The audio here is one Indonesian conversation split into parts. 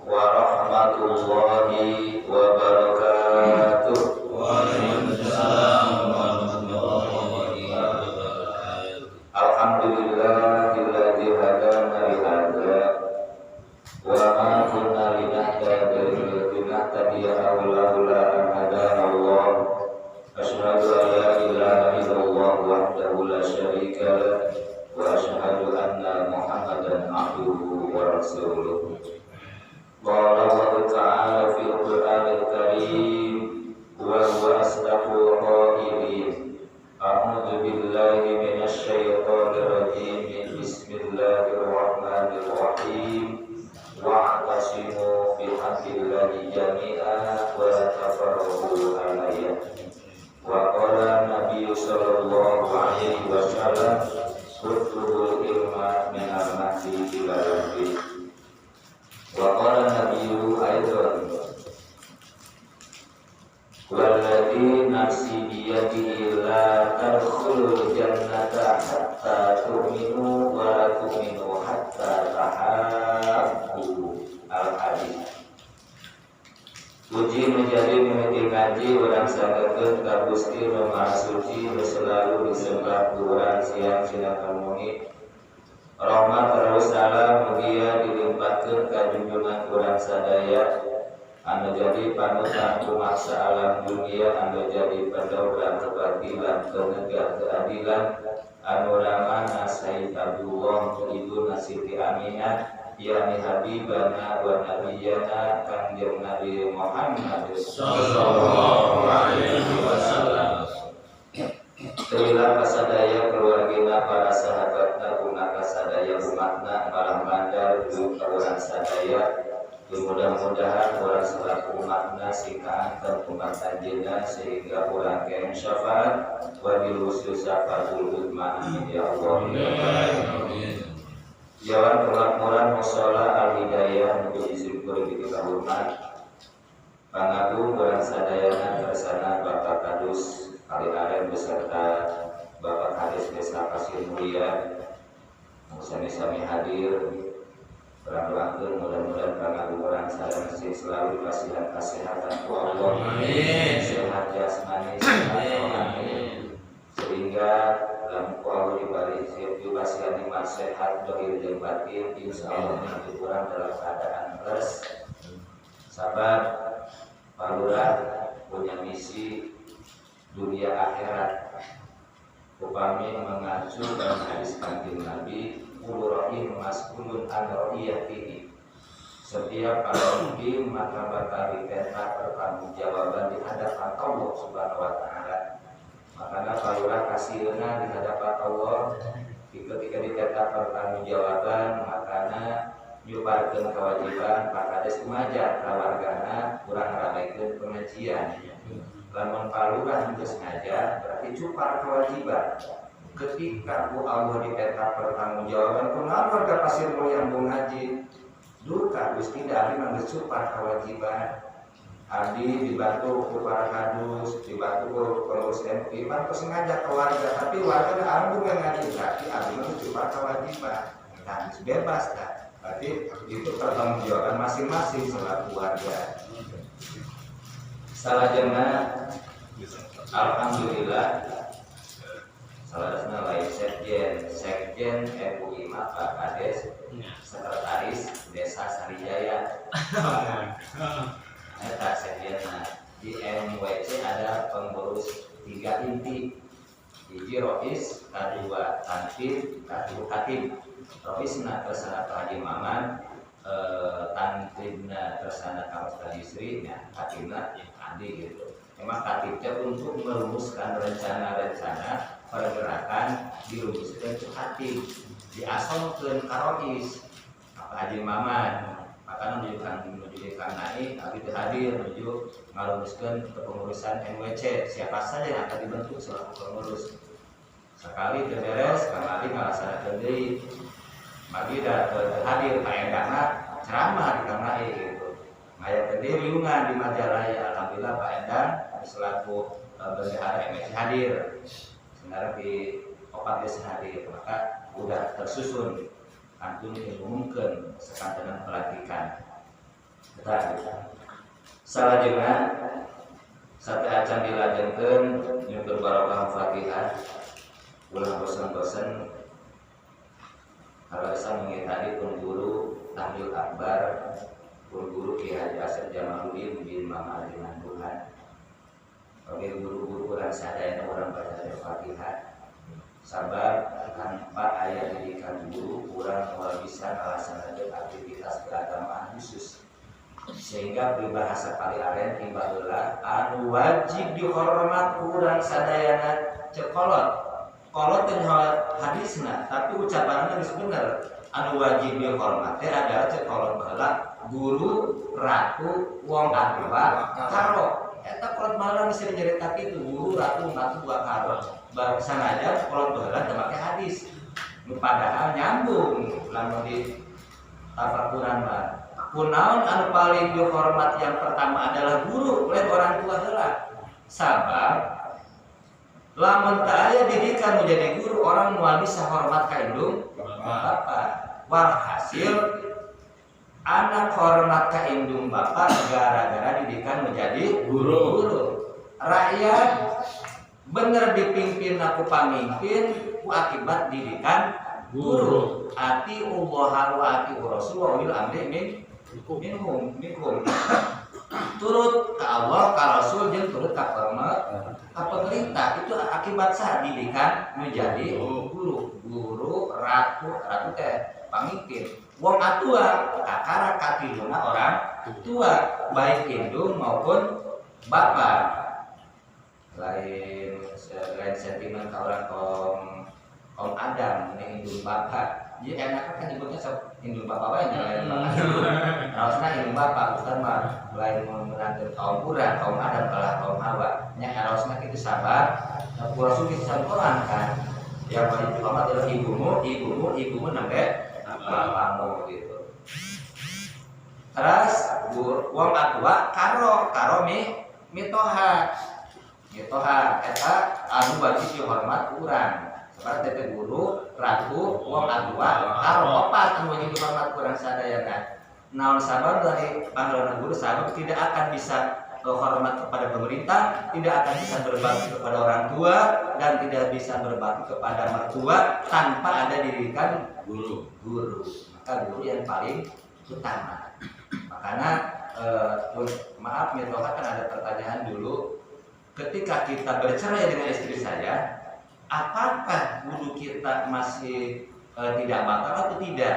warahmatullahi wabarakatuh. Waalaikumsalam warahmatullahi wabarakatuh. Alhamdulillahilladzi hadana li hadza wa ma kunna linahtadiya laula an hadana Allah. Asyhadu an la ilaha illallah wahdahu la syarika lah wa asyhadu anna Muhammadan abduhu wa rasuluh. Qala Allah ta'ala fil Qur'anil Karim wa huwa asdaqul qailin. A'udzu billahi minasy syaithanir rajim. Bismillahirrahmanirrahim. Wa'tasimu bihablillahi jami'an wa la tafarraqu alayhi. Wa qala Nabi sallallahu alaihi wasallam utlubul ilma min al-mahdi ila al-mahdi. Wa qala Nabiyyu aidan walladzi nafsi biyadihi la tadkhulul jannata hatta tu'minu wa la tu'minu hatta tahabbu. Al-hadits. Puji menjadi mimiti ngaji orang sanggekeun ka Gusti Nu Maha Suci nu selalu disembah kurang siang sinakan muni. Rahmat terus salam mugia dilimpahkeun ka junjungan urang sadaya anu jadi panutan kumaksa alam dunia, anu jadi pendobrak keadilan penegak keadilan, anu ramana Sayyid Abdullah Ibu Siti Aminah yani habibana wa nabiyana Kanjeng Nabi Muhammad sallallahu alaihi wasallam. Terima kasadaya keluargina para sahabatna guna kasadaya umatna malam bandar juga orang sadaya. Mudah-mudahan orang selaku umatna singkaan dan umat anjeunna sehingga orang kena syafaat wa bil usul syafaatul uzma ya Allah. Amin. Jalan kemakmuran mushola al-hidayah untuk disyukur di kahurmat pangagung orang sadayana tersana Bapak Kadus Kali Aren beserta Bapak Kadis Desa Pasir Mulia sami-sami hadir. Berangkat mudah-mudahan pangagung orang sadayana selalu dikasih kesehatan ku Allah. Amin. Sehat jasmani, sehat rohani, sehingga dalam Allah dibalik juga nikmat sehat dohir jeung batin, insya Allah nanti kurang dalam keadaan plus sabar palurah punya misi dunia akhirat upami mengacu dalam hadis kanjeng Nabi ulurahim mas'ulun an ra'iyatihi. Setiap pemimpin maka bakal diminta pertanggungjawaban di hadapan Allah Subhanahu wa taala. Makanya palurah kasihna di hadapan Allah ketika diminta pertanggungjawaban makanya nyubarkeun kewajiban Pak Kades kumaja kawargana kurang ramekeun pengajian. Lamun palurah geus ngajar berarti cupar kewajiban. Ketika ku Allah diminta pertanggungjawaban kunaon warga Pasir Mulia yang ngaji duka Gusti dari manggeus cupar kewajiban. Abdi dibantu ku para kadus, dibantu ku pengurus MI, bantu sengaja ke warga, tapi warga anu yang ngaji berarti abdi mah cuma kewajiban. Nah, bebas kan? Berarti itu pertanggungjawaban masing-masing selaku warga. Salajengna alhamdulillah salahna lain sekjen MUI Pak Kades, sekretaris Desa Sarijaya. Eta sekjenna di MWC ada pengurus 3 inti, hiji Rois, kedua Tanfid, kedua Hatim. Roisna tersana Pak Haji Maman, Tanfidna tersana Kang Ustaz Yusri, Hatimna Andi gitu. Memang Hatibnya untuk merumuskan rencana-rencana pergerakan dirumuskan ke Hatim, diasolkeun ka Rois, Pak Haji Maman. Maka menuju Kang Naik, tapi hadir menuju ngarumuskan kepengurusan MWC. Siapa saja yang akan dibentuk selaku pengurus. Sekali beres, kembali ngalaksanakeun deui. Bagi hadir Pak Endana ceramah di Kang Naik gitu. Ngayakeun deui riungan di Majalaya. Alhamdulillah Pak Endan selaku bendahara MWC hadir. Sebenarnya di opat desa hadir, maka udah tersusun antun diumumkan sekantenan pelantikan Salajengna sate acan dilajengkeun nu berbarokah Fatihah. Ulah bosan-bosan alasan mengitari pun guru tahlil akbar, pun guru Ki Haji Asep Jamaluddin bin Mama dengan Tuhan. Bagi guru-guru orang sadaya orang baca Fatihah. Sabar tanpa ayat didikan guru kurang bisa melaksanakan aktivitas keagamaan khusus. Sehingga peribahasa paliaren tiba-tiba anu wajib dihormat kurang sadayana cekolot. Kolot dan hadisna, tapi ucapannya geus bener. Anu wajib dihormati adalah cekolot baheula guru, ratu, wong atua, karo. Eta kolot baheula geus dicerita kitu, guru, ratu, dua karo. Barusan aja kolot baheula teu make hadis. Nu padahal nyambung lamun di tafakuran mah. Kunaon anu paling dihormat yang pertama adalah guru, lain orang tua heula. Sabab lamun teu aya didikan menjadi guru orang moal bisa hormat ka indung bapak. Walhasil anak hormat ka indung bapak gara-gara didikan menjadi guru. Rakyat bener dipimpin aku pamimpin ku akibat didikan guru. Ati Allah wa ati Rasul wa ulil amri minhum. Turut ka Allah, ka Rasul jeung turut ka pemerintah. Itu akibat sah didikan menjadi guru, ratu teh pamimpin. Wong atua kakara katiluna orang tua baik indung maupun bapak. Lain sentimen ka orang kaum Adam mending indung bapak. Jadi enaknya kan nyebutnya indung bapak wae lain bapak. Harusnya indung bapak bukan mah lain menantu kaum urang, kaum Adam kalah kaum Hawa. Nya harusnya kita sabar. Rasul kita Quran kan. Yang paling utama adalah ibumu sampai bapakmu gitu. Terus wong atua karo mitoha eta anu wajib dihormat urang. Seperti tete guru, ratu, wong atua, karo opat anu wajib dihormat urang sadayana. Naon sabar dari panggilan guru sabar tidak akan bisa hormat kepada pemerintah, tidak akan bisa berbakti kepada orang tua dan tidak bisa berbakti kepada mertua tanpa ada didikan guru. Maka guru yang paling utama. Makanya maaf Mirtoha kan ada pertanyaan dulu, ketika kita bercerai dengan istri saya, apakah wudhu kita masih tidak batal atau tidak?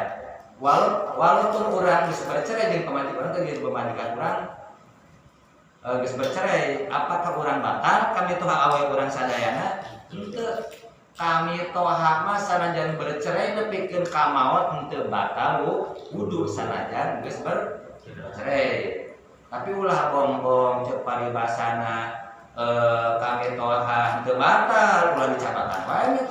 Walaupun orang bisa bercerai dengan pemajikan orang, dengan pemajikan orang geus bercerai, apakah orang batal? Kami toha awe orang sadayana henteu. Kami toha mah sanajan bercerai nepikeun ka maot henteu batal wudu sanajan geus bercerai. Tapi ulah bongbong ceuk paribasana kami toha henteu batal ulah dicabatan wae nya.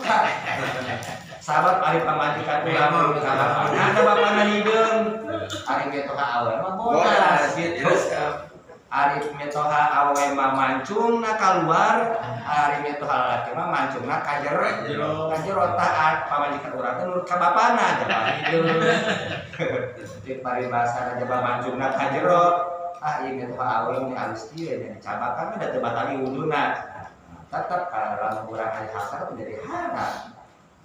Sahabat ari pamajikan ulah ka bapana ada bapana hideung. Ari ge toha awe mah bodas gitu. Ari metoha awe mah mancungna keluar, ari metoha lalaki mah mancungna ka jero. Ka jero taat pamajikan urang teh nurut ka bapana jaman hideung. Di paribasa jaman mancungna ka jero. Ieu metoha awe mah halus kieu nya cabakan da teu batali wuduna. Tetep lamun urang aya hasar menjadi haram.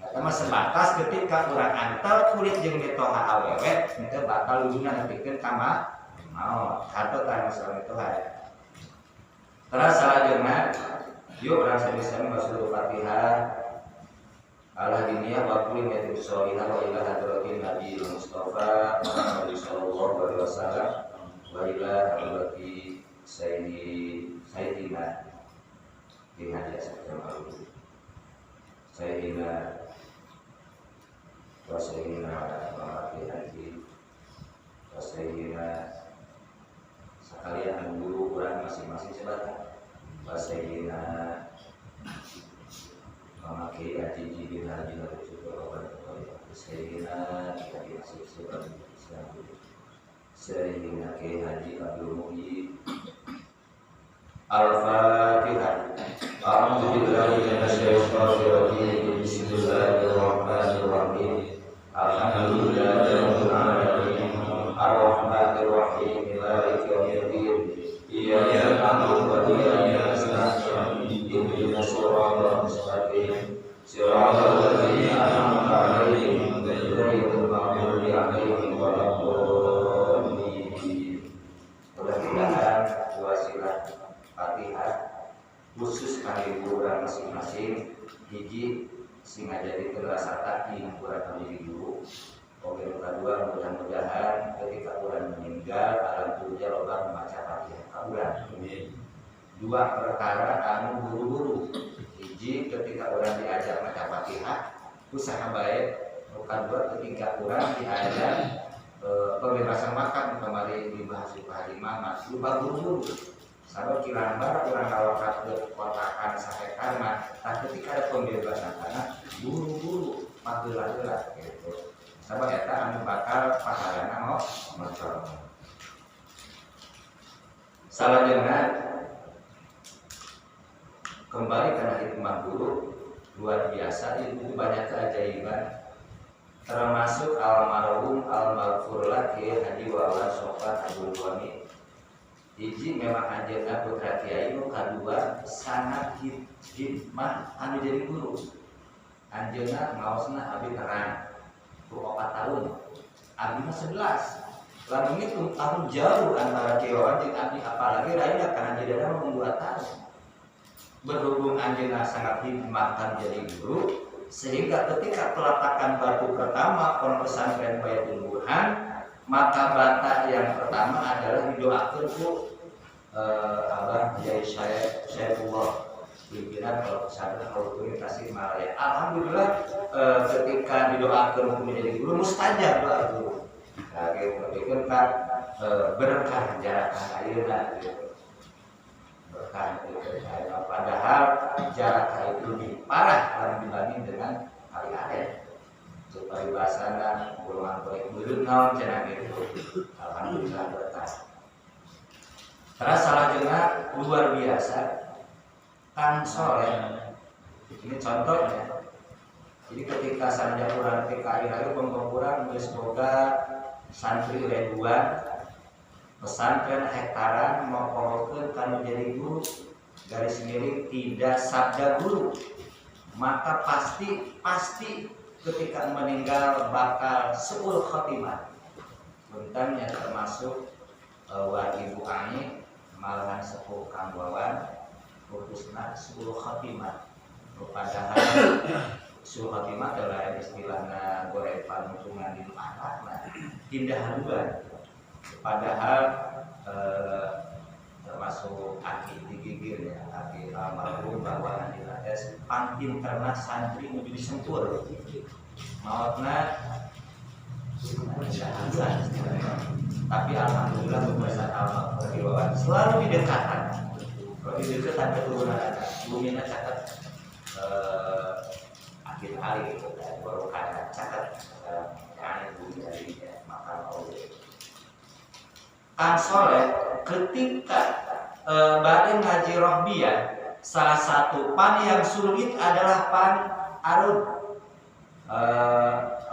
Eta mah sebatas ketika urang antel kulit jeung metoha awewe henteu batal wuduna nepikeun ka atau tanya masalah itu hari. Terus selanjutnya, yuk orang sama-sama masuk Fatihah. Allah diniyah wa kulli ma tusolina wa ila hadratin Nabi Mustafa Muhammad sallallahu alaihi wasallam wa ila hadrati Sayyidina Ki Haji Asep Jamaluddin Sayyidina wa Sayyidina Muhammad Haji wa Sayyidina sekalian guru orang masing-masing sebatan Sayyidina memakai Haji bin Haji Nabi Sayyidina Haji Asep Sayyidina Ki Haji Abdul Muhyi. Al-Fatihah. A'udzu billahi minasyaitonir rajim. Bismillahirrahmanirrahim. Alhamdulillahirabbil alamin. Ar-Rahmanir Rahim. Rahim Maliki Yaumiddin Iyyaka na'budu wa iyyaka nasta'in Ihdinas siratal mustaqim Siratal ladzina an'amta 'alaihim ghairil maghdubi 'alaihim waladdallin. Mudah-mudahan wasilah Fatihah khusus kali liburan masing-masing hiji sing jadi terasa di liburan kami guru. Oke, kedua mudah-mudahan ketika orang meninggal alam dunia loba membaca Fatihah kaulan. Dua perkara anu buru-buru. Hiji ketika orang diajak baca Fatihah usaha baik. Kedua ketika orang diajak pembebasan makan kemarin dibahas Pak Imam lupa buru-buru. Sabab kilambar orang kawakat ke kotakan sahekan mah, ketika ada pembebasan tanah buru-buru magelah-gelah gitu. Sabab eta anu bakal pahalana macam. Salajengna kembali karena hikmah guru luar biasa itu banyak keajaiban termasuk almarhum almarfurlah Kiai Haji Wawan Sofan Abdul Ghani. Hiji memang anjeunna putra kiai nu kadua sangat hikmah anu jadi guru. Anjeunna ngaosna abdi terang 4 tahun. Abdi mah 11. Lamun itu tahun jauh antara kiai Wawan jeung abdi apalagi lainnya karena jedana 2 tahun. Berhubung anjeunna sangat hikmah kan jadi guru sehingga ketika peletakan batu pertama pondok pesantren Baitul Burhan maka bata yang pertama adalah didoakan ku Abah Kiai Syaifullah pimpinan kalau pesantren Al-Qur'an Tasikmalaya. Alhamdulillah ketika didoakan untuk menjadi guru mustajab doa guru. Nah, kita kan berkah jarak ayeuna gitu. Berkah padahal jarak itu lebih parah dibanding dengan kali Aren. Supaya bahasana golongan baik belum naon cenah gitu. Alhamdulillah berkah. Terus salajengna luar biasa Kang Soleh. Ini contohnya. Jadi ketika sanjak urang TKI hayu pengkumpulan geus boga santri ribuan pesantren hektaran mau pokokkeun kanu jadi guru garis miring tidak sabda guru maka pasti ketika meninggal bakal 10 khotimah. Bentarnya termasuk Ibu Ani malahan sepuh Kang Wawan putusna 10 khotimah. Padahal 10 khotimah adalah istilahna gorepan mutungan di anak tindah haluan. Padahal termasuk aki digigir ya, aki almarhum bahwa nanti pangkin karena santri menuju disempur mautna tapi alhamdulillah pembahasan almarhum selalu didekatkan kalau didekatkan keturunan bumina catat akhir hari itu baru kata catat yang bumi dari makam Allah. Kang Soleh ketika badai ngaji rohbiyah salah satu pan yang sulit adalah pan arud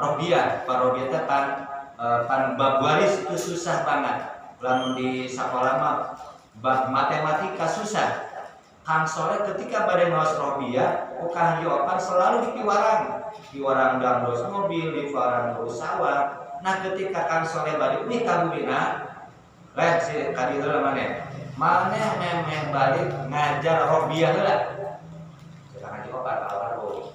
rohbiyah. Pan rohbiyah itu pan bab waris itu susah banget. Lamun di sekolah mah bab matematika susah. Kang Soleh ketika badai ngawas rohbiyah ukah jawaban selalu di piwarang dangdos mobil di piwarang pesawat. Nah ketika Kang Soleh balik nih kabudina leh si kadi heula maneh memeh balik ngajar rohbiyah heula. Sekarang ngaji opat almarhum.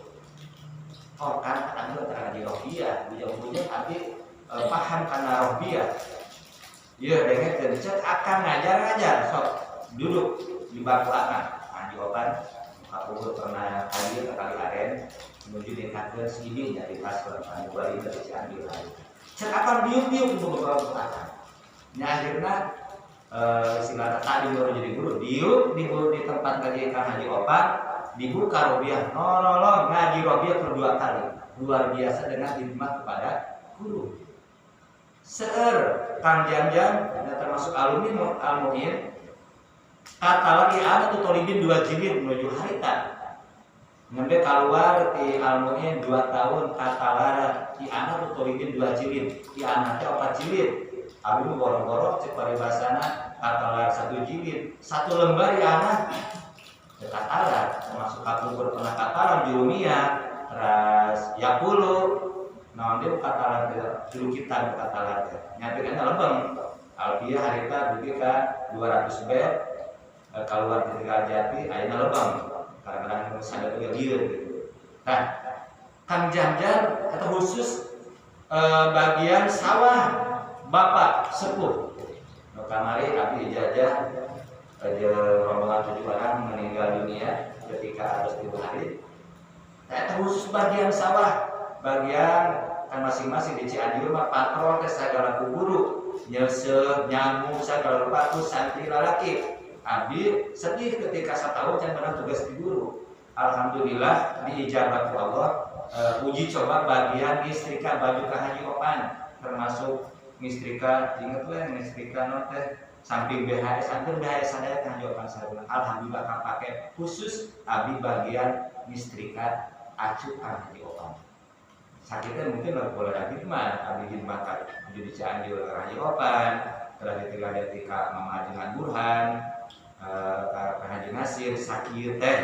Oh kan anu ngaji rohbiyah, bujang-bujang abdi paham kana rohbiyah. Ieu dengekeun cek akan ngajar sok duduk di bangku akan ngaji opat. Aku pernah hadir kali Aren menuju dekatkeun sini dari pas anu bari dari Cianjur. Cek akan diuk-diuk untuk bangku akan. Akhirnya silahkan tadi baru jadi guru di tempat ngaji Kang Haji Opat dibuka rohbiyah nolong ngaji rohbiyah kedua kali luar biasa dengan hikmah kepada guru. Seueur Kang Janjan termasuk alumni almuin kata lagi ada tuh tolibin 2 jilid menuju harita ngembe keluar di almuin 2 tahun kata lara di anak tuh tolibin 2 jilid di anaknya 4 jilid Abi borok-borok cek paribasana katalar 1 jilid 1 lembar ya anak katalar termasuk kapur pernah katalar jurumia ras yakulu nah dia katalar juru kitab katalar nyampe kan lembeng alfiah harita dugi ka 200 bed keluar di Tegal Jati ayeuna lembeng kadang-kadang sadar juga gitu. Nah Kang Janjan atau khusus bagian sawah Bapak Sepuh kamari abdi ijazah rombongan 7 orang meninggal dunia ketika harus hari. Nah, khusus bagian sawah bagian kan masing-masing di Cianjur mah patrol teh sagala guru nyeuseut nyamuk sagala rupa ku santri lalaki abdi sedih ketika satahun can pernah tugas di guru. Alhamdulillah diijabah ku Allah uji coba bagian istrika baju ka Haji Opan termasuk mistrika inget we mistrika teh samping BHS hampir BHS sadaya kan jawaban sarua alhamdulillah kapake khusus abi bagian mistrika acu kan Haji Opan sakitnya mungkin boleh lagi mah abi di makan di Cianjur Haji Opan telah ditinggal di ka Mama Haji Burhan ka Haji Nasir sakit teh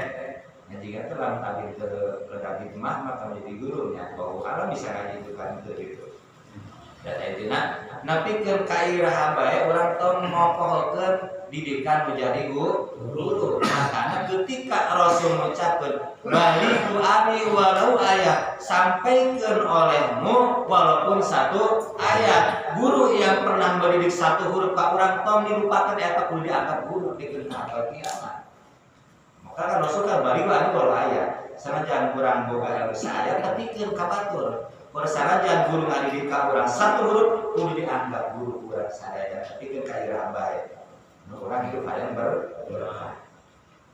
jika telah tadi terlebih mah maka menjadi gurunya bahwa alam bisa ngaji itu kan itu data itu napi ke kairah bae orang tong ngokohkeun didikan menjadi guru makanya ketika Rasul mengucapkan baliku ani walau ayat sampaikan olehmu walaupun 1 ayat guru yang pernah mendidik 1 huruf ke orang tong dilupakan eta kudu diangkat guru dikeun ka kiamat maka kan Rasul kan baliku ani walau ayat sanajan kurang boga ilmu saya tapi keun kabatur persarajan guru ngadidik ka urang 1 huruf kudu dianggap guru urang sadaya tapi keun kairah bae orang hidup hayang berkah.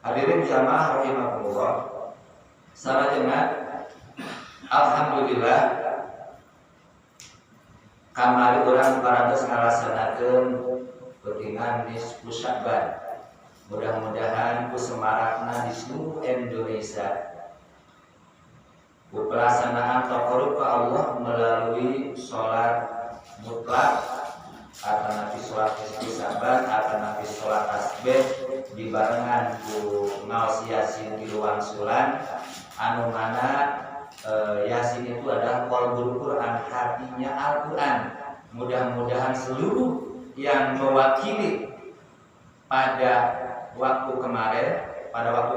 Hadirin jamaah rahimakumullah. Sarajana alhamdulillah kamari urang parantos ngalaksanakeun pentingan nisfu Sya'ban. Mudah-mudahan ku semarakna di seluruh Indonesia pelaksanaan taqarrub ke Allah melalui sholat mutlak atau nanti sholat istisabat atau nanti sholat tasbih dibarengan ku ngaos yasin di luang sulan anu mana yasin itu adalah qalbul Quran hatinya Al-Quran mudah-mudahan seluruh yang mewakili pada waktu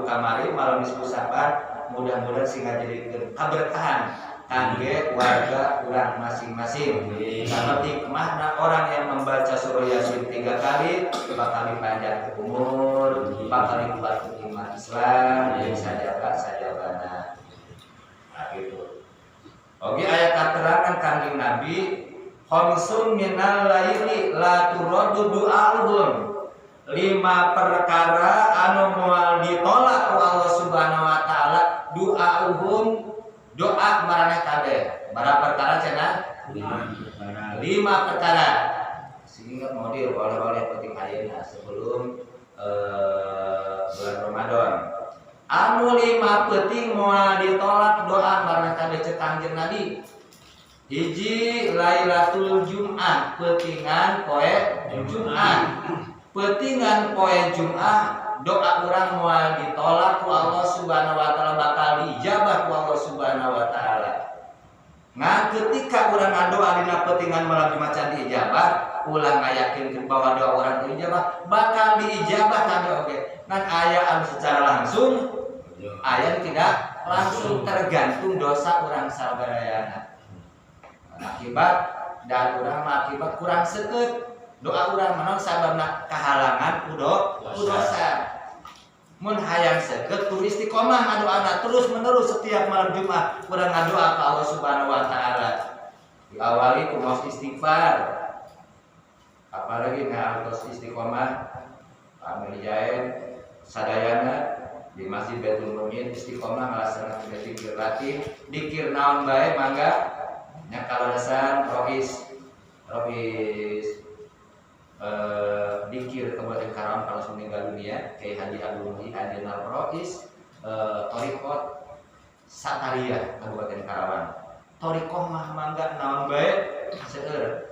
kemarin malam nisfu Sya'ban mudah-mudahan sehingga jadi keberkahan kangge warga urang masing-masing. Karena hikmahna orang yang membaca surah Yasin 3 kali bakal dipanjang umur, bakal kuat iman Islam, yang sajabana. Nah gitu. Oke ayat keterangan kanjeng Nabi, khamsun minal laili la turadu du'ahum. 5 perkara anu moal ditolak ku Allah Subhanahu wa taala du'ahum doa maraneh kabeh. Berapa perkara cenah? 5 perkara. Sehingga mau oleh-oleh penting ayeuna sebelum bulan Ramadan. Anu 5 penting moal ditolak doa maraneh kabeh cek Kanjeng Nabi. Hiji Lailatul Jum'ah, pentingan poe Jum'ah. Pentingan poe Jum'ah doa orang moal ditolak ku Allah Subhanahu wa taala bakal diijabah ku Allah Subhanahu wa taala. Nah, ketika urang ngadoa dina pentingan malam Jumat diijabah, ulang yakin bahwa doa orang diijabah bakal diijabah kabeh oge. Ngan aya anu secara langsung, aya tidak langsung tergantung dosa urang sabarayaana. Akibat dan urang akibat kurang seukeut. Doa urang manaon sababna kahalangan ku dosa. Mun hayang seukeut kudu istiqomah ngadoana terus menerus setiap malam Jumat urang ngadoa ka Allah Subhanahu wa taala. Diawali ku maos istighfar. Apalagi ngaos istiqomah amil jaen sadayana di Masjid Baitul Mu'min istiqomah ngalaksanakeun zikir ratib, dikir naon bae mangga nya kaladasan rohis dikir Kabupaten Karawang kalau meninggal dunia Kiai Haji Abdul Muhyi Adinal Rois Torikot Sataria Kabupaten Karawang Torikoh mah mangga naon bae seueur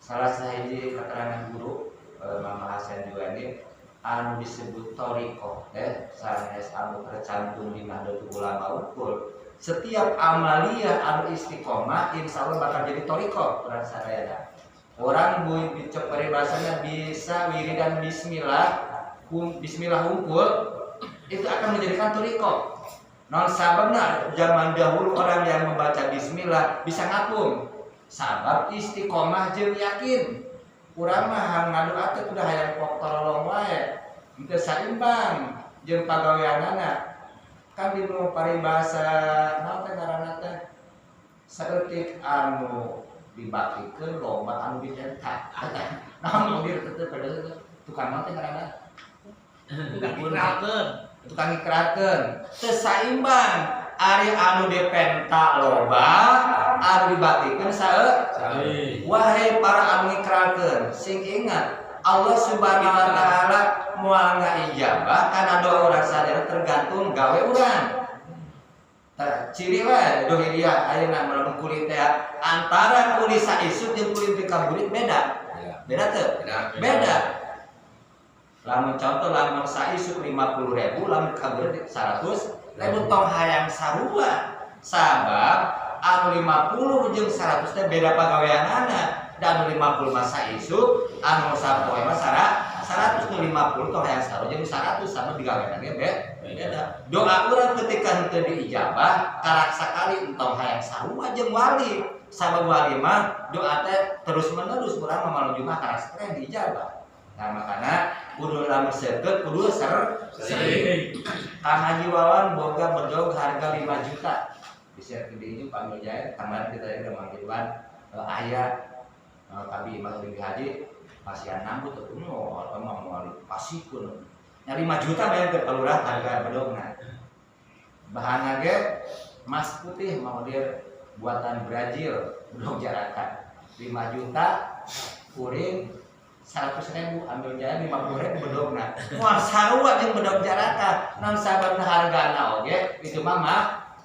salah sahiji keterangan guru Mama Hasan juga ini anu disebut toriko sanes anu tercantum di Nahdlatul Ulama Unggul. Setiap amalia anu istiqomah insya Allah bakal jadi toriko. Orang sadaya orang bicok peribahasanya bisa wiridan bismillah unggul itu akan menjadikan toriko. Non sababna zaman dahulu orang yang membaca bismillah bisa ngapung sabab istiqomah jeung yakin. Urang mah ngadu atuh kudu hayang pok tolong wae. Teu saimbang jeung pagaweanana. Kan di nu paribasa naon teh ngaranna teh? Saeutik anu dibaktikeun lomba anu dicetak. Naon mau dir teu pada tukang naon teh ngaranna? Tukang ikrakeun. Teu saimbang. Ari anu dipenta loba, anu dibaktikeun saeutik. Wahai para anu ngikrakeun, sing ingat Allah Subhanahu wa taala moal ngaijabah kana doa urang sadaya tergantung gawe urang. Ciri wae dohiriah ayeuna melamun kulit teh antara kulit saisuk jeung kulit di kaburit beda. Beda teu? Beda. Lamun contoh lamun saisuk 50.000, lamun kaburit 100.000 tong hayang sarua. Sabab anu 50 jeung 100 teh beda pagaweanana. Dan 50 masa isu, anu sapoe mah 150 tong hayang sarua jeung 100 sama digaweanna ge beda. Doa urang ketika henteu diijabah karak sakali entong hayang sarua jeung wali. Sabab wali mah doa teh terus-menerus urang mah malam Jumat karak sakali diijabah. Nah makana kudu lamun seukeut kudu sering. Kang Haji Wawan boga bedog harga 5 juta. Bisa gede Pak Mirjaya kemarin kita udah manggilan aya kami imam tinggi haji pasian nambut tuh atau mau pasipun nya 5 juta bayar ke kelurahan harga bedogna. Bahanna ge emas putih mau dia buatan Brazil bedog jarakan 5 juta kuring 100.000 ambil jaya 50.000 bedogna. Moal sarua jeung bedog jarakan. Namun sababna hargana oge itu mah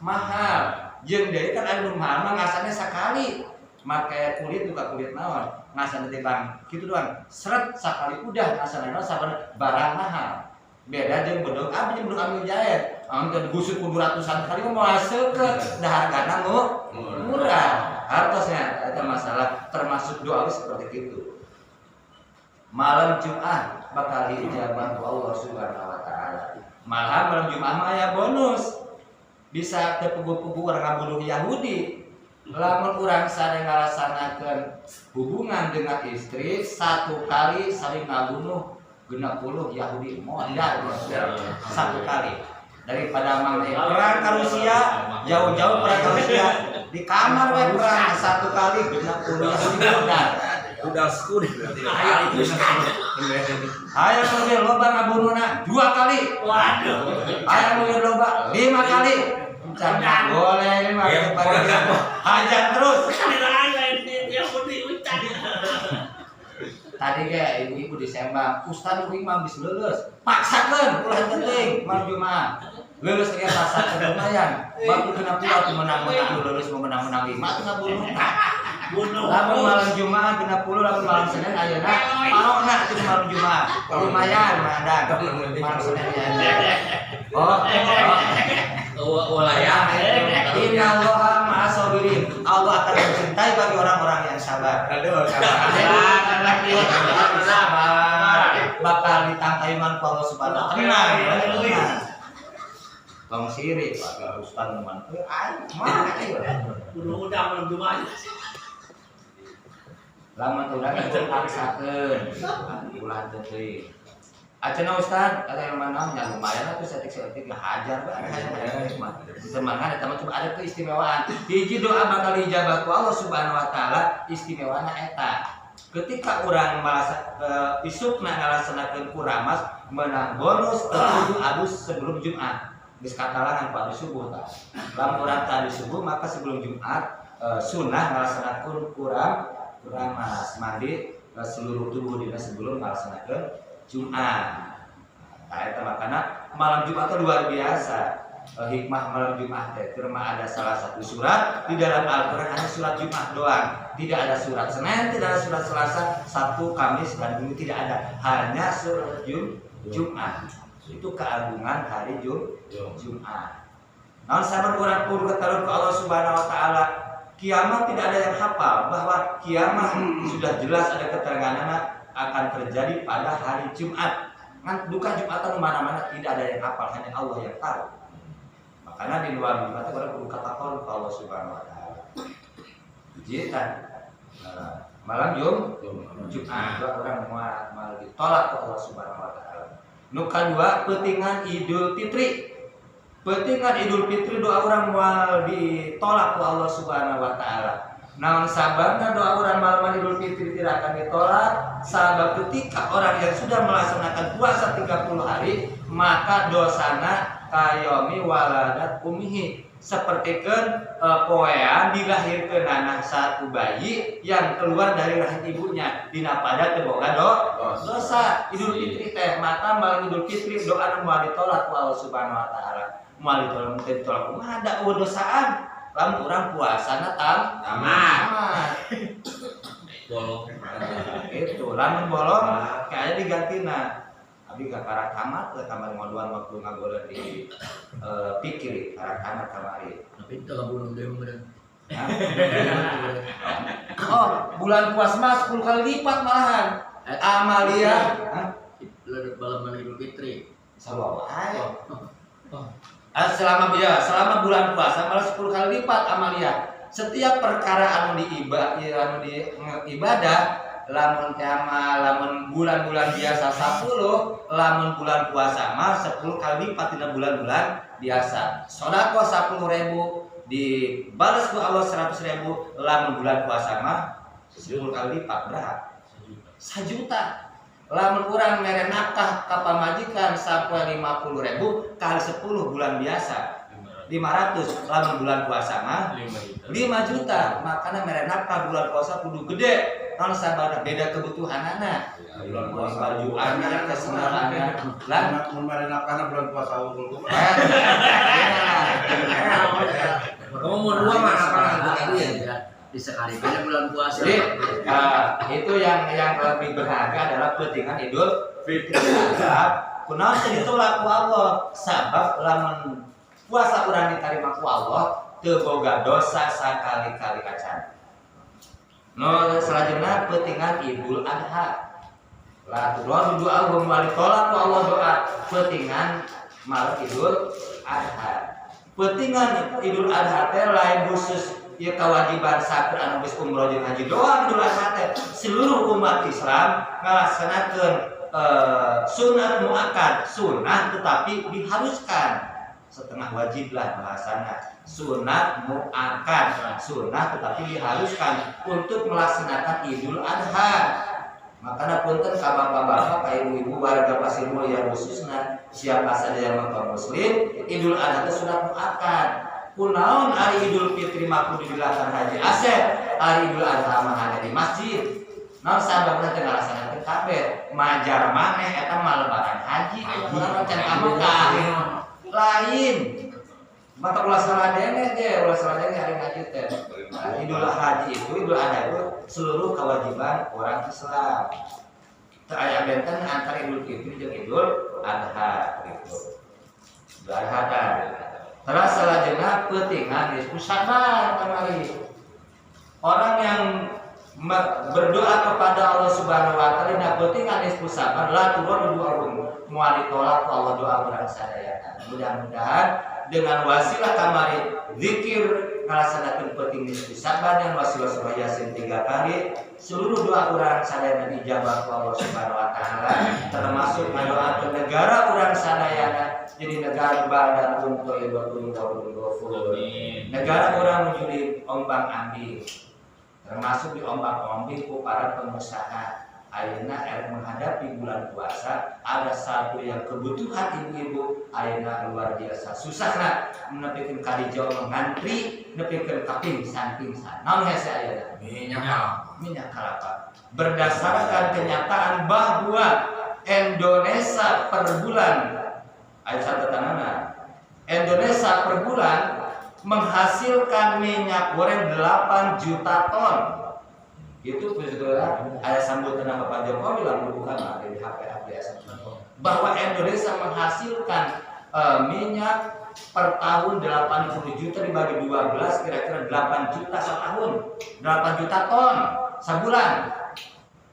mahal. Jeung deui kan anu mahal mah ngasana sakali. Make kulit juga kulit naon ngasana teh bang kitu doang. Seret sakali udah ngasana naon sabana barang mahal. Beda jeung bedog abdi jeung bedog ambil jaya. Angkeun gusuk ku 200-an kali mah moal seukeut da hargana murah. Hartosnya eta masalah termasuk doa seperti itu. Malam Jumat bakal diijabah Allah Subhanahu wa taala. Malah malam Jumat mah aya bonus. Bisa teu pugu-pugu urang ngabunuh Yahudi. Lamun urang sare ngalaksanakeun hubungan dengan istri 1 kali saling ngabunuh 60 Yahudi modal 1 kali. Daripada mangke perang ka Rusia, jauh-jauh perang ka Rusia, di kamar we perang 1 kali 60 Yahudi modal. Udah sekuri berarti. Aya nu loba ngabunuhna 2 kali. Waduh. Aya nu loba 5 kali. Jangan boleh mah hajar terus. Tadi ge ibu-ibu disembang, Ustaz nu imam bis leuleus. Paksakeun ulah penting malam Jumat. Leuleus ge paksakeun lumayan. Baku kena pulau menang-menang leuleus menang-menang 5 teh ngabunuh. Lamun malam Jumat 30 lamun malam Senin ayeuna mau nak teh malam Jumat. Lumayan mandan. Malam Senin ya. Walaya. Inna Allaha ma'as sabirin. Allah akan mencintai bagi orang-orang yang sabar. Aduh, sabar. Bakal ditangkai man Allah Subhanahu wa taala. Bang sirik Pak Ustaz man. Mana ieu? Udah malam Jumat. Lamun urang paksakeun. Ulah teu teuing. Acenah Ustaz, ada yang mana nya lumayan atuh setik-setik hajar bae hayang mah. Semangat eta mah ada keistimewaan. Hiji doa bakal dijabah ku Allah Subhanahu wa taala istimewana eta. Ketika urang merasa isukna ngalaksanakeun kuramas menang bonus teu adus sebelum Jumat. Geus katalangan pada subuh tah. Lamun urang tadi subuh maka sebelum Jumat sunnah ngalaksanakeun kuramas mandi seluruh tubuh dina sebelum ngalaksanakeun Jumat. Nah, itu makanya malam Jumat itu luar biasa. hikmah malam Jumat teh. Terma ada salah satu surat di dalam Al-Qur'an hanya surat Jumat doang. Tidak ada surat Senin, tidak ada surat Selasa, Sabtu, Kamis dan Minggu tidak ada. Hanya surat Jumat. Itu keagungan hari Jumat. Namun sahabat orang pun ketahui ke Allah Subhanahu wa taala, kiamat tidak ada yang hafal bahwa kiamat sudah jelas ada keterangannya akan terjadi pada hari Jumat. Bukan Jumatan mana-mana tidak ada yang hafal, hanya Allah yang tahu. Makanya di luar Jumat orang perlu katakan ke Allah Subhanahu wa taala. Jitan malam Jumat orang mau ditolak ke Allah Subhanahu wa taala. Nu kadua pentingan Idul Fitri. Pentingan Idul Fitri doa orang mau ditolak ke Allah Subhanahu wa taala. Namun sababnya doa orang malam Idul Fitri tidak akan ditolak. Sabab ketika orang yang sudah melaksanakan puasa 30 hari, maka dosana kayomi waladat umihi. Sepertikan poean dilahirkan anak satu bayi yang keluar dari rahim ibunya. Dina pada teboga dosa Idul Fitri teh. Maka malam Idul Fitri doa mau ditolak ke Allah Subhanahu wa taala. Mau ditolak mah ada dosaan. Lamun urang puasana tamat. Bolong. Itu lamun bolong kayaknya digantina. Abi ka karak tamat kamari moduan waktu ngagoleun di pikir karak tamat kamari. Tapi itu bunuh dewe bener. Oh, bulan puasa mah 10 kali lipat malahan. Amalia, Malam Idul Fitri. sabawa ae. Selama bulan puasa malah 10 kali lipat amalia. Setiap perkara anu ibadah lamun kiamat lamun bulan-bulan biasa 10, lamun bulan puasa mah 10 kali lipat dina bulan-bulan biasa. Sedekah 10.000 dibalas ku Allah 100.000, lamun bulan puasa mah 10 kali lipat berapa? 1 juta. Lamun urang mere nafkah ka pamajikan sampai 50.000 kali 10 bulan biasa 500. Lamun bulan puasa mah 5 juta. Makanya mere nafkah bulan puasa kudu gede. Kalau sabada beda kebutuhanana. Bulan puasa baju anyar kesenangannya. Lan mun mere nafkahna bulan puasa unggul. Kamu mau dua mana apa tadi ya? Di sekali beda bulan puasa. Jadi itu yang lebih berharga adalah pentingan Idul Fitri. Kunaon teh ditolak ku Allah? Sabab lamun puasa urang diterima ku Allah teu boga dosa sakali-kali acan. No selanjutnya pentingan Idul Adha. Lah doa kembali tolak ku Allah doa pentingan malam Idul Adha. Pentingan Idul Adha teh lain khusus ieu kewajiban sakur anu geus umroh jeung haji doang Idul Adha teh seluruh umat Islam ngalaksanakeun sunat muakkad, sunah tetapi diharuskan. Setengah wajib lah bahasana. Sunat muakkad, sunah tetapi diharuskan untuk melaksanakan Idul Adha. Makanya punten ka bapak-bapak, ka ibu-ibu warga Pasir Mulia khususna siapa saja yang non muslim, Idul Adha itu sunat muakkad. Kunaon hari Idul Fitri mah kudu dilakukan haji asep, hari Idul Adha mah hanya di masjid. Naon sababna teh ngalaksanakeun kabeh, majar maneh eta mah lebaran haji, kunaon can ka Mekah. Lain. Mata ulah salah dene ge, ulah salah dene hari haji teh. Idul Haji itu, Idul Adha itu seluruh kewajiban orang Islam. Teu aya benten antara Idul Fitri jeung Idul Adha gitu. Idul Adha teh. Terus selanjutnya pentingan nisfu Sya'ban kamari. Orang yang berdoa kepada Allah Subhanahu wa taala na pentingan nisfu Sya'ban la turun doa moal ditolak ku Allah doa urang sadayana. Mudah-mudahan dengan wasilah kamari zikir ngalaksanakeun penting nisfu Sya'ban yang wasilah surah Yasin 3 kali, seluruh doa urang sadayana dijabah ku Allah Subhanahu wa taala, termasuk ngadoakeun negara urang sadayana jadi negara badan untuk ibadah ghafur. Negara orang menuju ombang-ambing, termasuk di ombang-ambing ku para pengusaha. Ayeuna menghadapi bulan puasa ada satu yang kebutuhan ibu-ibu ayeuna luar biasa susahna nepikeun ka di Jawa ngantri nepikeun ka pingsan. Naon hese ayeuna? Minyak kelapa. Berdasarkan kenyataan bahwa Indonesia per bulan aya catetanana Indonesia per bulan menghasilkan minyak goreng 8 juta ton. Itu sebetulnya ada sambutan Bapak Jokowi lalu bukan ada di HP bahwa Indonesia menghasilkan minyak per tahun 80 juta dibagi 12 kira-kira 8 juta setahun, 8 juta ton sebulan.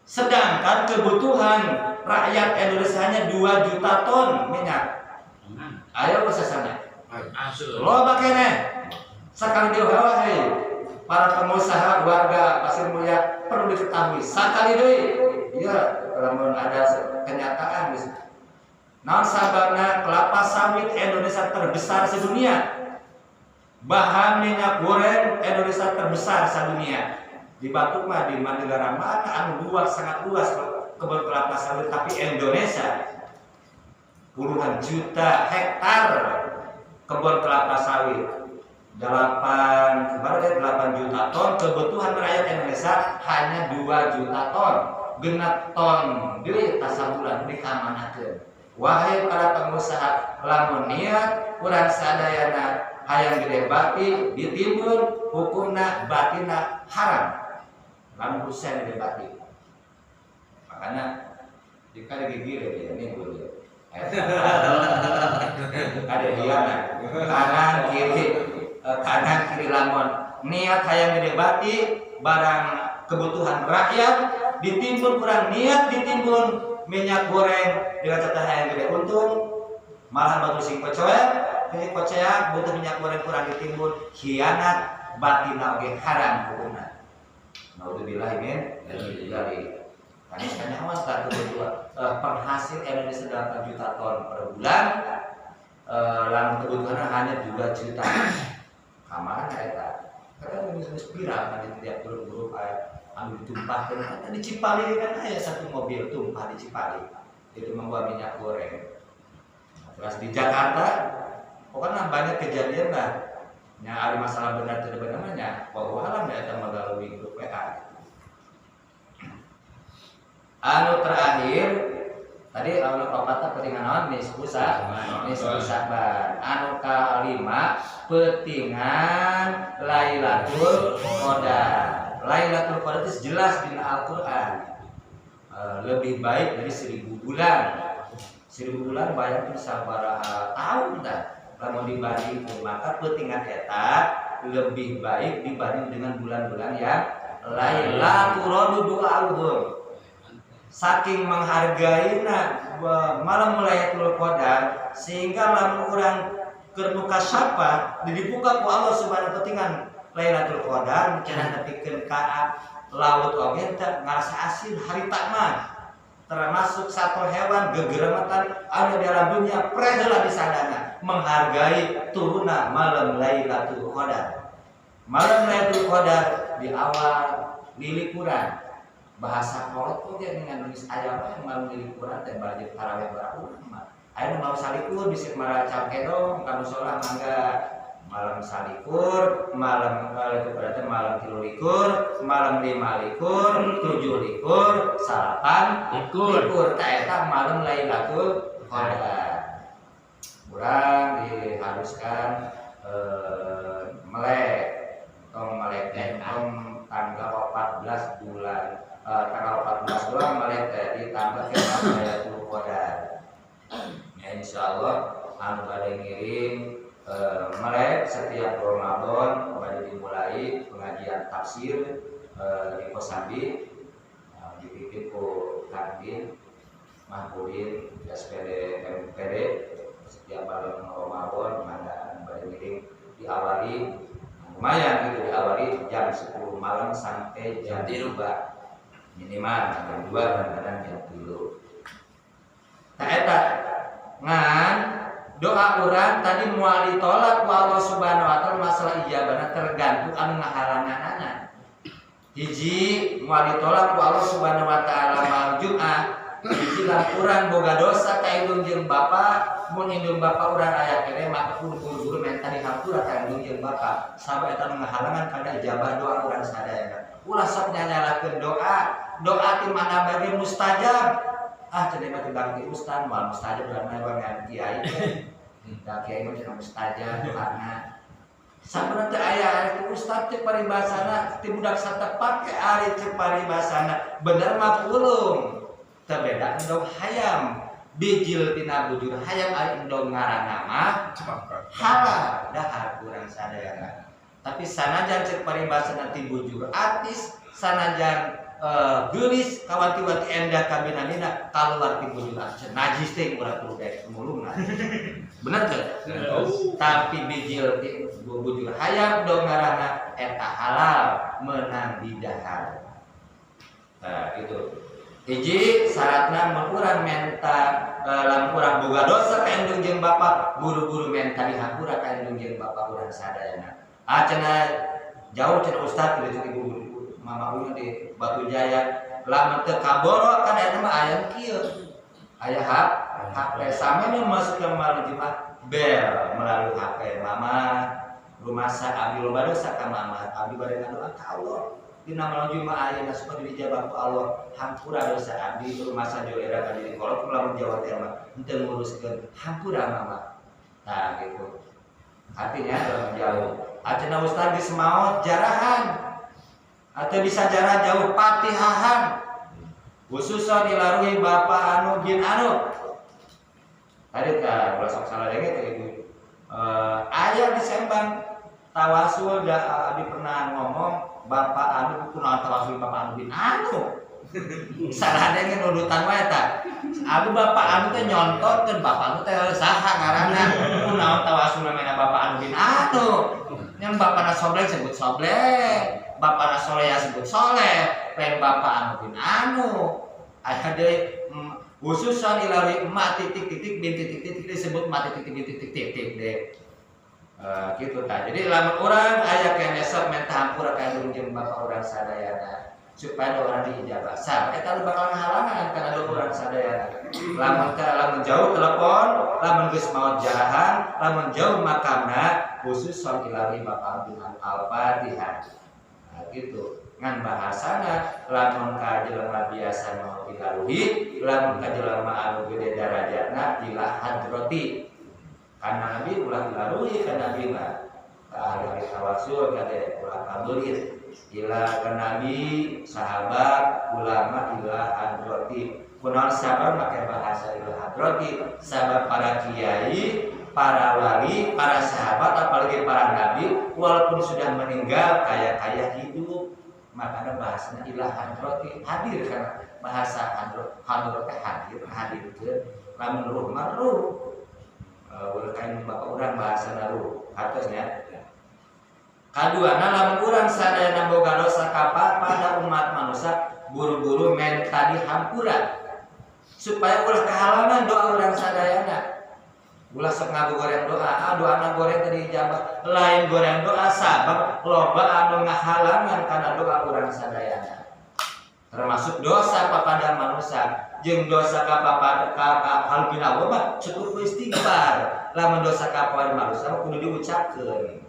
Sedangkan kebutuhan rakyat Indonesia hanya 2 juta ton minyak. Ayo kesesana. Lo bakene sekali dewa hei para pengusaha warga Pasir Mulia perlu diketahui sekali deui. Iya, kalau ada kenyataan non sababna kelapa sawit Indonesia terbesar sedunia. Bahan minyak goreng Indonesia terbesar sedunia. Di Batuk mah di negara mana anu luas sangat luas kebun kelapa sawit, tapi Indonesia puluhan juta hektar kebun kelapa sawit. 8 juta ton, kebutuhan rakyat Indonesia hanya 2 juta ton. Genap ton deui tasabulan dikamanakeun. Wahai para pengusaha, lamun niat urang sadayana hayang gede bati ditimbun, hukumna batina haram. Lamun usaha gede bati. Makanya jika digigir ya ini boleh. Ada hiana kanan kiri lamun niat hayang gede bati barang kebutuhan rakyat ditimbun, kurang niat ditimbun minyak goreng dengan catatan hayang gede untung malah batu sing kocoek ini koceak butuh minyak goreng kurang ditimbun hianat batina oge haram hukumna. Naudzubillah min dzalik. Karena awas tak kebutuhan penghasil Indonesia 8 juta ton per bulan, lalu kebutuhannya hanya 2 juta. Kamar eta. Karena ini viral kan di tiap grup-grup ambil ditumpahkan. Di Cipali kan ada satu mobil tumpah di Cipali. Itu membawa minyak goreng. Terus di Jakarta, pokoknya banyak kejadian lah. Yang ada masalah benar tidak benarnya. Bahwa alam ya kita melalui grup WA. Anu terakhir tadi anu kapata petingan nisbusa ban. Anu kalima petingan Lailatul Qadar. Lailatul Qadar itu jelas di Al-Qur'an. Lebih baik dari 1000 bulan. 1000 bulan banyak sabaraha tahun dah. Kalau dibandingkan maka petingan eta lebih baik dibanding dengan bulan-bulan yang Lailatul Qadar. Saking menghargaina malam Lailatul Qadar sehingga lamun urang keur muka sapa dibuka ku Allah Subhanahu wa taala Lailatul Qadar cenah nepikeun ka laut oge teh ngarasa asin harita mah termasuk satu hewan gegerematan anu di dalam dunia preheula di sadana menghargai turunna malam Lailatul Qadar. Malam Lailatul Qadar di awal lilikuran bahasa kolot tuh dia dengan nulis ayam yang malam lilikuran teh baju tarawih berapa mah. Aya mau salikur bisik mara cangkedong kamu sholat mangga malam salikur, malam itu berarti malam 13, malam 15, 17, 8 likur eta malam Lailatul Qadar. Urang diharuskan melek tanggal 14 bulan tanggal 14 doang melek ditambah ke Lailatul Qadar. Ya insyaallah anu bade ngiring melek setiap Ramadan pada dimulai pengajian tafsir di Kosambi dipimpin ku Kandin Mahmudin SPD MPD setiap bulan Ramadan mandaan pada ngiring diawali lumayan gitu diawali jam 10 malam sampai jam 3 minimal jam 2 kadang-kadang jam 3. Nah eta ngan doa urang tadi moal ditolak ku Allah Subhanahu wa taala masalah ijabahna tergantung anu ngahalanganana. Hiji moal ditolak ku Allah Subhanahu wa taala maal Jumat, hiji lan urang boga dosa ka indung jeung bapa, mun indung bapa urang aya kene maka guru-guru menta dihampura ka indung jeung bapa. Sabab eta ngahalangan kana ijabah doa urang sadayana. Ulah sok nyanyalakeun doa ti mana bage mustajab. Cenah mah tibang di ustaz moal mustajab urang mah wangan kiai. Da kiai mah cenah mustajab doana. Sampun teu aya ari ustad teh paribasana ti budak satepat ke ari teh paribasana bener mah pulung. Teu beda endog hayam. Bijil tina bujur hayam ari endog ngaranna mah halal dahar urang sadayana. Tapi sanajan cek paribasana ti bujur atis sanajan geulis kawati-wati endah kabinanina kaluar ti bujur atis najis teh urang kudu dek mulungna. Bener teu? Tapi bijil ti bujur hayam dong ngaranna eta halal menang di dahar. Nah, itu. Hiji syaratna mun urang menta lamun urang boga dosa ka endung jeung bapa buru-buru menta dihampura ka endung jeung bapa urang sadayana. Cenah jauh cenah ustaz kitu ibu mama ulun di Batu Jaya lamun teu kaboro kan eta mah aya kieu. Aya HP samanya masuk ke malujimat bel melalui HP mama rumasa abdi loba dosa ka mama abdi bade ngadoa ka Allah. Dina malam mah ayeuna supaya dijabah ku Allah hampura dosa abdi rumasa jo era ka diri kolot lamun Jawa teh mah henteu nguruskeun hampura mama. Nah gitu. Artinya jauh. Acenah ustaz geus maot jarahan. Atau bisa jarah jauh patihahan. Khususan dilaruhi bapak anu bin anu. Tadi ka ulah sok salah deui teh ibu. Aya di Sembang tawasul da abdi pernah ngomong bapak anu kunaon tawasul bapak anu bin anu. Salah deui nudutan wae eta. Abi bapak anu teh nyontorkeun bapak anu teh saha ngaranna kunaon tawasul namanya bapak anu bin anu. Yang bapana sobleng sebut sobleng, bapana soleh sebut soleh, pen bapak anu bin anu. Aya deui khususan ilawi emak titik-titik bin titik-titik disebut emak titik-titik bin titik-titik deh. Gitu tah. Jadi lamun urang aya keneh sok menta hampura ka jeung bapak urang sadayana supaya orang diijabah. Sab eta bakal ngahalangan kana urang sadayana. Lamun jauh telepon, lamun geus maot jarahan, lamun jauh makamna khusus sok ilawi bapak bin Al-Fatihah. Nah gitu. Ngan bahasana lamun ka jelema biasa mau dilaluhi lamun ka jelema anu gede darajatna ila hadrati kana nabi ulah dilaluhi ka nabi mah ka ahli tawasul kade ulah kabulir ila ka nabi sahabat ulama ila hadrati kunaon sabar make bahasa ila hadrati sahabat para kiai para wali para sahabat apalagi para nabi walaupun sudah meninggal kaya hidup makanya bahasanya ilah hadroti hadir karena bahasa hadroti hadir ke lamun ruh maruh kain bapak urang bahasa naruh hartosnya kadua lamun urang sadayana boga dosa kapa pada umat manusia buru-buru men tadi hampura supaya ulah kehalangan doa urang sadayana ulah sok ngagoreng doa, doana goreng tadi dijabah. Lain goreng doa sabab loba anu ngahalangan kana doa urang sadayana. Termasuk dosa papada manusia, jeung dosa ka papada ka hal binawa mah cukup istighfar. Lamun dosa ka papada manusia kudu diucapkeun.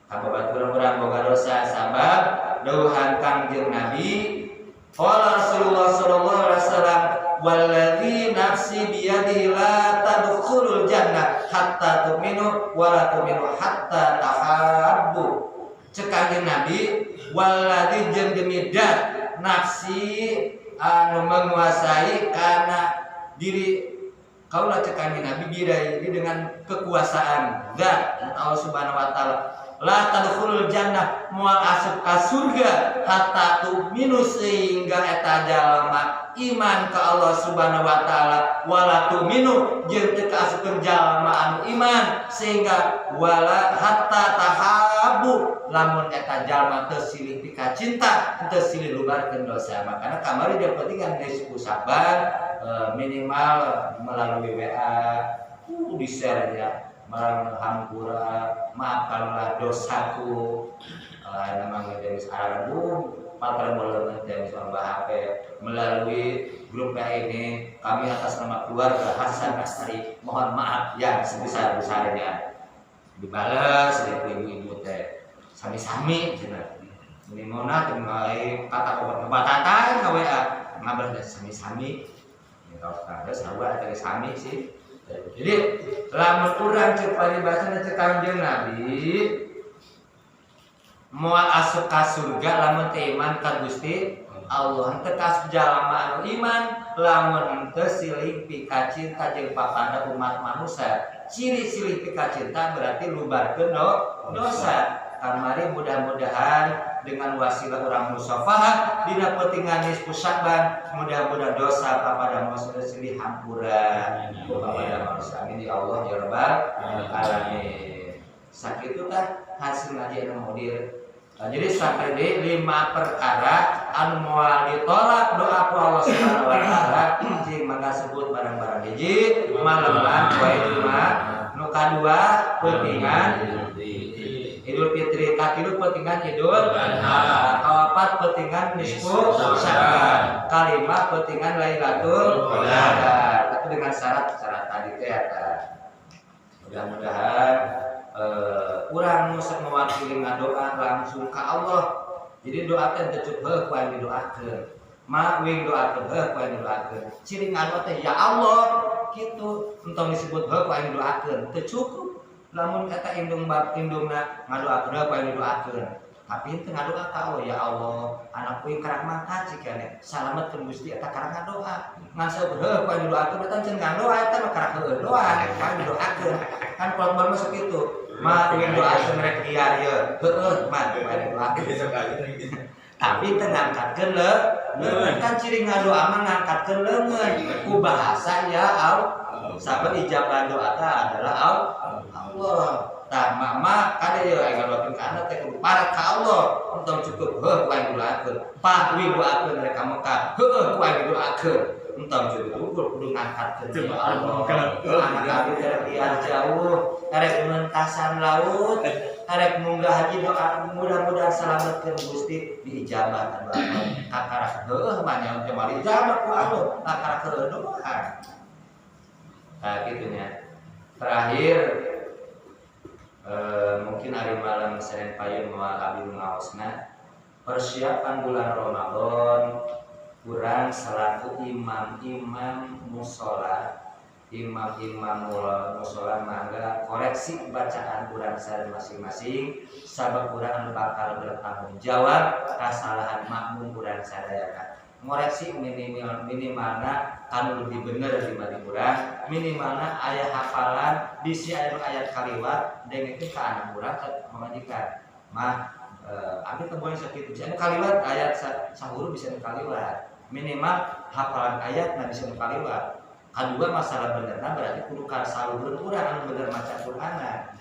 Kababaturan urang boga dosa sabab dawuhan Kangjeng Nabi qala Rasulullah sallallahu alaihi wasallam walladzi nafsi biyadihi la tadkhulul jannah hatta tu'minu wa la tu'minu hatta tahabbu. Cek Kanjeng Nabi walladzi jeung demi dat nafsi anu menguasai kana diri kaula cek Kanjeng Nabi bidai dengan kekuasaan zat Allah Subhanahu wa taala la tadkhulul jannah moal asup ka surga hatta tu'minu sehingga eta jalma iman ka Allah Subhanahu wa taala wala tu'minu jeung teu kaasupkeun jalma anu iman sehingga wala hatta tahabbu lamun eta jalma teu silih pika cinta teu silih lubarkeun dosa makana kamari dia pentingan geus sabar minimal melalui WA di share ya marang hampura maafkanlah dosaku namanya dari sekarang patron boleh dari seorang HP melalui grup ini kami atas nama keluarga Hasan Astari mohon maaf yang sebesar-besarnya dibalas oleh ibu-ibu teh sami-sami cenah ini mona mulai kata kebatatan ka WA ngabar dari sami-sami ya kalau ada sarua dari sami sih Jadi lamun urang cek paribasana cek Kanjeng Nabi moal asup ka surga lamun teu iman ka Gusti Allah henteu ka jalma anu iman lamun henteu silih pika cinta jeung papada umat manusia. Ciri-ciri pika cinta berarti lubarkeun dosa. Kamari mudah-mudahan dengan wasilah urang musafahah dina peutingan nisfu Sya'ban mudah-mudahan dosa papada manusia silih hampura papada manusia. Amin ya Allah ya rabbal alamin. Sakitu tah hasil ngaji anu mudir. Jadi sampai di 5 perkara anu moal ditolak doa ku Allah Subhanahu wa taala jeung mangga sebut barang-barang hiji maleman poe 5 nu kadua peutingan Idul Fitri, katilu peutingan Idul Adha, kaopat peutingan nisfu Sya'ban, kalima peutingan Lailatul Qadar. Tapi dengan syarat-syarat tadi teh eta. Mudah-mudahan urang nu sok mewakili ngadoa langsung ka Allah. Jadi doa teh teu cukup ku anu didoakeun. Ma wing doakeun ku anu didoakeun. Ciri ngadoa teh ya Allah kitu, entong disebut ku anu didoakeun teu cukup. Lamun kata indungna ngadoakeun apa yang didoakeun tapi teu ngadoa ka Allah ya Allah anakku yang karang mangkat cikane salametkeun Gusti eta karang ngadoa ngan saeueur apa yang didoakeun eta ceun ngadoa eta mah karang heueuh doa ka didoakeun kan kalau masuk itu mah yang doakeun rek liar ye heueuh mah didoakeun tapi teu ngangkatkeun leungeun kan ciri ngadoa mah ngangkatkeun leungeun ku bahasa ya Allah sabab ijabah doa adalah Allah. Tah mama kada ye aya ngadoakeun ka anak teh kudu parek ka Allah. Untung cukup heuh ku anu doakeun. Pak wi doakeun rek ka Mekah. Heueuh ku anu doakeun. Untung cukup kudu ngangkatkeun ka Allah. Anak abi teh liar jauh, arek mentasan laut, arek munggah haji doa mudah-mudahan salametkeun Gusti diijabah doa. Kakara heueuh mah nyaon teh mali ijabah ku Allah. Kakara heueuh doa. Nah gitunya. Terakhir mungkin hari malam Senin payung moal abdi ngaosna persiapan bulan Ramadan kurang selaku imam-imam musola musola mangga koreksi bacaan kurang sadaya masing-masing sabab kurang bakal bertanggung jawab kesalahan makmum kurang sadaya ngoreksi minimalna kan lebih bener dibanding kurang minimalna aya hafalan bisi ayat kaliwat dengekeun ka anak urang mamajikan mah abi teu boleh sakitu anu kaliwat ayat sahuru bisa kaliwat minimal hafalan ayat na bisa kaliwat kadua masalah benerna berarti kudu ka saluhur urang anu bener maca Qur'ana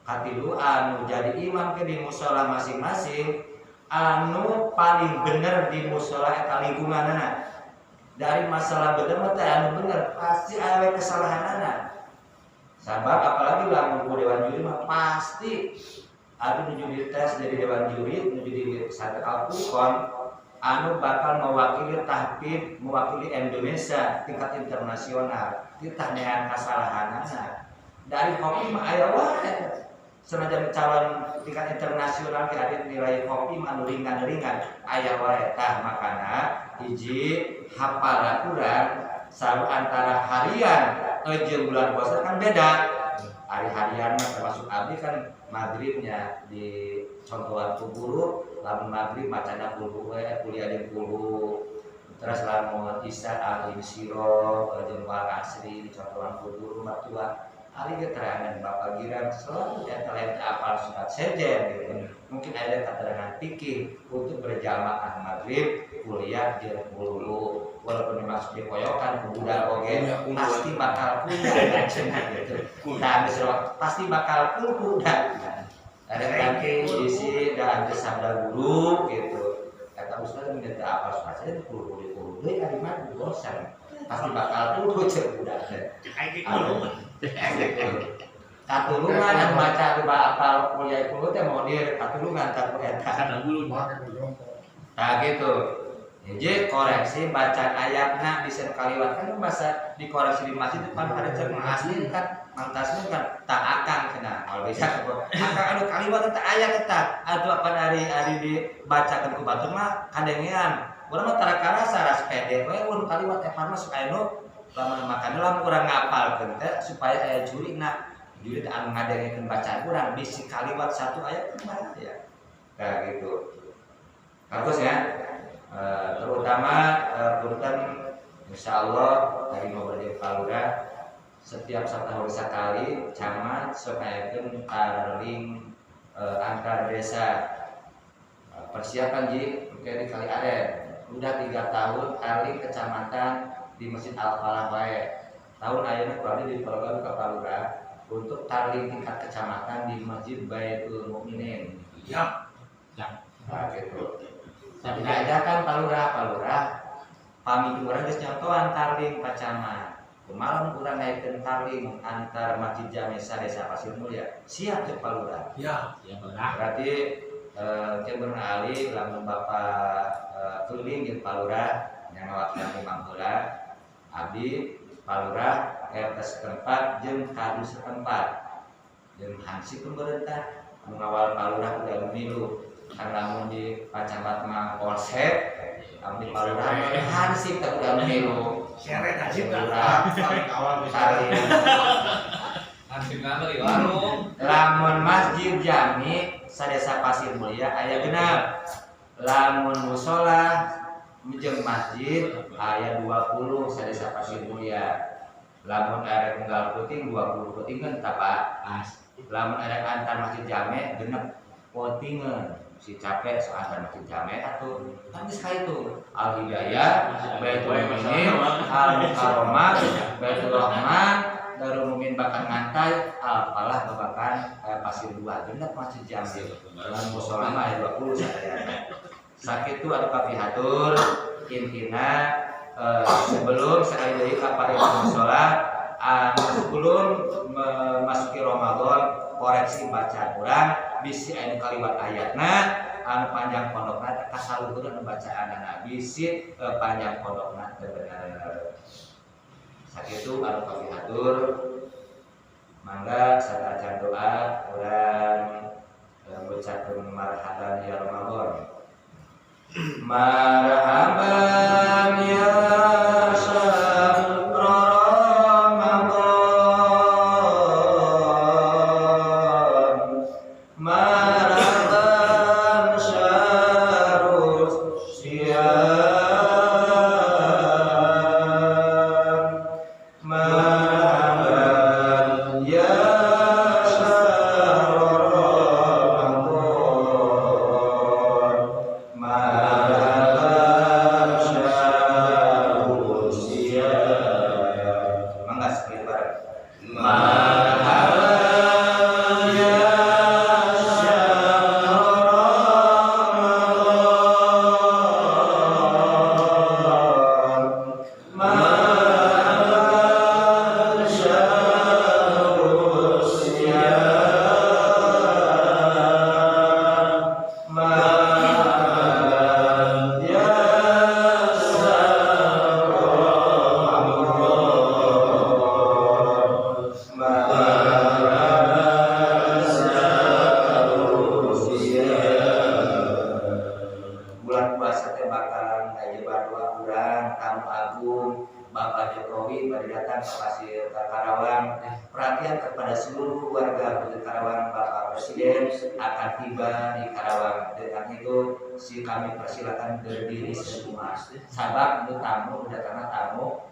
katilu anu jadi imam ke di mushola masing-masing anu paling bener di mushola eta lingkunganana dari masalah bener mah teh anu bener pasti aya kesalahanana sabab apalagi lamun ku dewan juri mah pasti anu nuju dites jadi dewan juri nuju di satu Al-Qur'an anu bakal mewakili tahfidz mewakili Indonesia tingkat internasional kita nean kesalahanana dari hoki mah aya wae senajan calon tingkat internasional ki ada nilai hoki anu ringan-ringan aya wae tah makana hiji hafalan urang saru antara harian jeung bulan puasa kan beda. Hari harian mah termasuk abdi kan maghribnya di contohan ku guru lamun maghrib macana kudu we kuliah di guru terus lamun isya ahli siro jeung wal asri di contohan ku guru matua ari keterangan Bapak Giran selalu eta lain apal surat sejen gitu. Mungkin ada keterangan fikih untuk berjamaah maghrib kuliah jeung guru walaupun dimaksud dikoyokan budal oge pasti bakal kuda gitu. Nah, pasti bakal kuda. Ada kaki isi dan sabda guru gitu. Kata ustaz minta apa saja guru deui ari mah bosan. Pasti bakal kudu cek budak teh. Katulungan yang baca coba apal kuliah kulo teh modir katulungan tak eta. Nah gitu. Jadi koreksi bacaan ayatnya bisa kaliwat kan bahasa dikoreksi di masjid depan ada cek mengaslin kan mantasnya kan tak akan kena kalau bisa akan anu kaliwat tak ayat eta atuh apa hari dibacakeun ku batur mah kadengean urang mah tarakana saras pede we mun kaliwat eta mah supaya nu lamun makan lamun urang ngapalkeun teh supaya aya juri anu ngadengekeun bacaan urang bisi kaliwat satu ayat kumaha ya. Kayak gitu. Bagus ya. Terutama punten insyaallah dari Muhammadiyah Palura setiap setahun sekali camat supaya tarling antar desa. Persiapan ji di Kali Aren udah 3 tahun tarling kecamatan di Masjid Al-Falah wae. Tahun ayeuna kurang di program ke Palura untuk tarling tingkat kecamatan di Masjid Baitul Mukminin. Ya. Nah, gitu. Jadi diajarkan Palura pamit urang geus nyontohan tarling pacamat. Malam urang ngaitkeun tarling antar Masjid Jami Desa Pasir Mulia. Siap cek Palura. Ya. Berarti Cebun Ali lamun Bapak keliling jeung Palura yang ngawakilkan Imam heula abdi Palura RT setempat jeung kadu setempat jeung hansipun beureuntah mengawal Palura udah milu kan lamun di pacamat mah polsek abdi Palura hansip teh udah milu Seret hansip Palura Paling awal bisa. kali Hansip nama di warung. lamun Masjid Jami Sadesa Pasir Mulia aya genap. Lamun mushola jeung masjid aya 20 Sadesa Pasir Mulia. Lamun arek unggal puting 20 putingeun tah Pak. Lamun arek antar Masjid Jami genep putingeun. Si capek so antar Masjid Jami atuh. Kan geus ka itu. Al Hidayah, Baitul Mukminin, Al Mukarramah, Baitul Rahman, Darul Mumin bakal ngantai Al-Falah babakan Pasir 2 genep Masjid Jami. Lamun mushola mah aya 20 sadayana. Sakitu anu kapihatur intina sebelum sekali deui ka paripurna salat sebelum memasuki Ramadan koreksi bacaan urang bisi anu kaliwat ayatna anu panjang pondokna kasaluhur anu bacaanna bisi panjang pondokna teu bener. Sakitu anu kapihatur mangga sadacan doa urang ngucapkeun marhaban ya Ramadan. Marhaban ya syahr Ramadan, marhaban syahrus siyam, marhaban ya syahr Ramadan, marhaban syahrus siyam. Mangga sekali bareng. Marhaban ya syahr Ramadan, marhaban syahrus siyam, marhaban ya syahr Ramadan, marhaban syahrus siyam. Bulan puasa teh bakalan ngajebar doa urang tamu agung Bapak Jokowi bari datang ke Pasir Karawang. Perhatian kepada seluruh warga Pasir Karawang, Bapak Presiden akan tiba di Karawang. Dengan itu si kami persilakan berdiri semua. Sabab itu tamu kedatangan tamu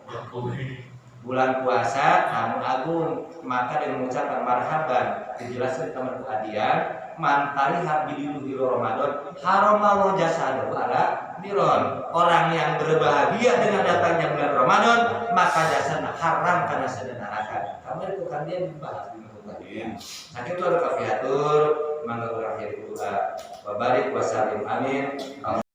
bulan puasa tamu agung, maka dengan mengucapkan marhaban dijelaskan teman hadiah mantari habidiluhi Ramadan haramah jasadu ala niron. Orang yang berbahagia dengan datangnya bulan Ramadan maka jasadnya haram karena sedang neraka. Kamu itu kan dia dibahas di muka. Nah itu ada kafiatur mangga berakhir doa. Wabarik wasalim amin.